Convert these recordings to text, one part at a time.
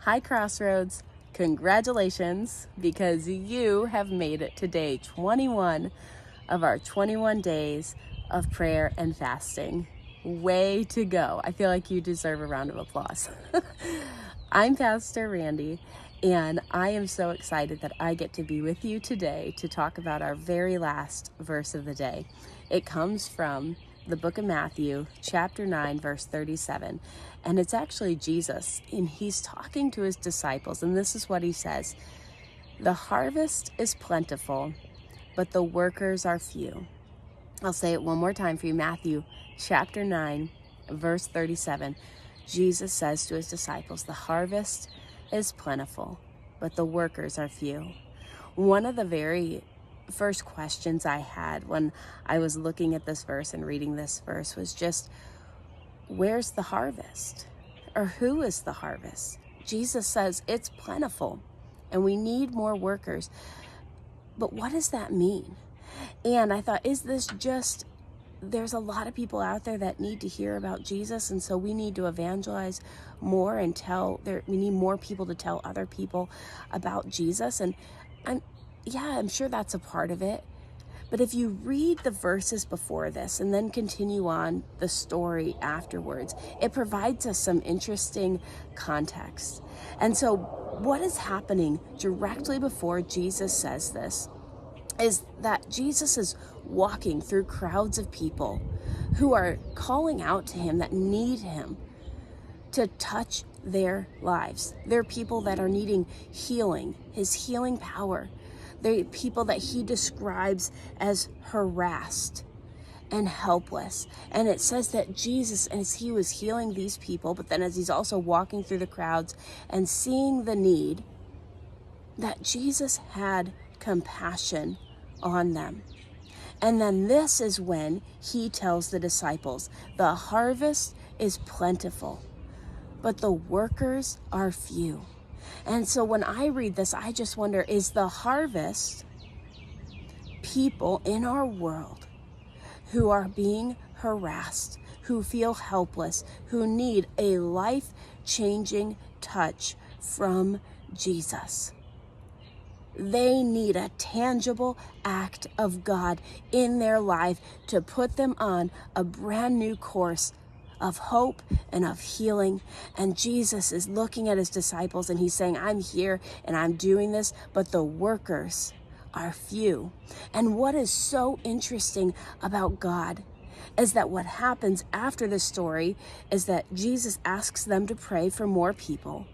Hi, Crossroads. Congratulations, because you have made it to day 21 of our 21 days of prayer and fasting. Way to go. I feel like you deserve a round of applause. I'm Pastor Randi, and I am so excited that I get to be with you today to talk about our very last verse of the day. It comes from the book of Matthew, chapter 9, verse 37. And it's actually Jesus, and he's talking to his disciples, and this is what he says. The harvest is plentiful, but the workers are few. I'll say it one more time for you. Matthew, chapter 9, verse 37. Jesus says to his disciples, the harvest is plentiful, but the workers are few. One of the very first questions I had when I was looking at this verse and reading this verse was just, where's the harvest? Or who is the harvest? Jesus says it's plentiful and we need more workers. But what does that mean? And I thought, is this just, there's a lot of people out there that need to hear about Jesus, and so we need to evangelize more and we need more people to tell other people about Jesus. And I'm sure that's a part of it. But if you read the verses before this and then continue on the story afterwards, it provides us some interesting context. And so what is happening directly before Jesus says this is that Jesus is walking through crowds of people who are calling out to him, that need him to touch their lives. They're people that are needing healing, his healing power. They're people that he describes as harassed and helpless. And it says that Jesus, as he was healing these people, but then as he's also walking through the crowds and seeing the need, that Jesus had compassion on them. And then this is when he tells the disciples, the harvest is plentiful, but the workers are few. And so when I read this, I just wonder, is the harvest people in our world who are being harassed, who feel helpless, who need a life-changing touch from Jesus? They need a tangible act of God in their life to put them on a brand new course of hope and of healing. And Jesus is looking at his disciples and he's saying, I'm here and I'm doing this, but the workers are few. And what is so interesting about God is that what happens after this story is that Jesus asks them to pray for more people.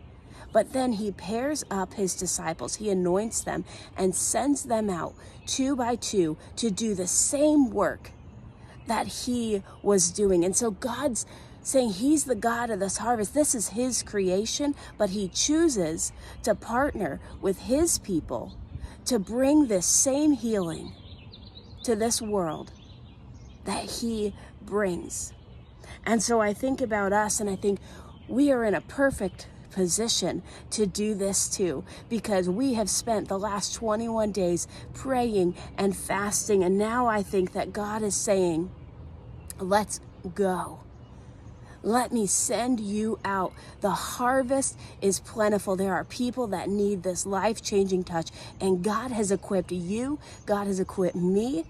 But then he pairs up his disciples, he anoints them and sends them out 2 by 2 to do the same work that he was doing. And so God's saying he's the God of this harvest. This is his creation, but he chooses to partner with his people to bring this same healing to this world that he brings. And so I think about us and I think we are in a perfect position to do this too, because we have spent the last 21 days praying and fasting, and now I think that God is saying, let's go. Let me send you out. The harvest is plentiful. There are people that need this life-changing touch, and God has equipped you, God has equipped me,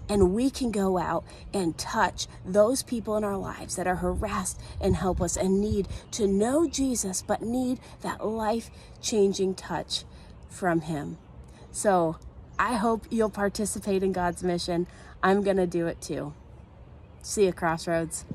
and we can go out and touch those people in our lives that are harassed and helpless and need to know Jesus, but need that life-changing touch from him. So I hope you'll participate in God's mission. I'm going to do it too. See you, Crossroads.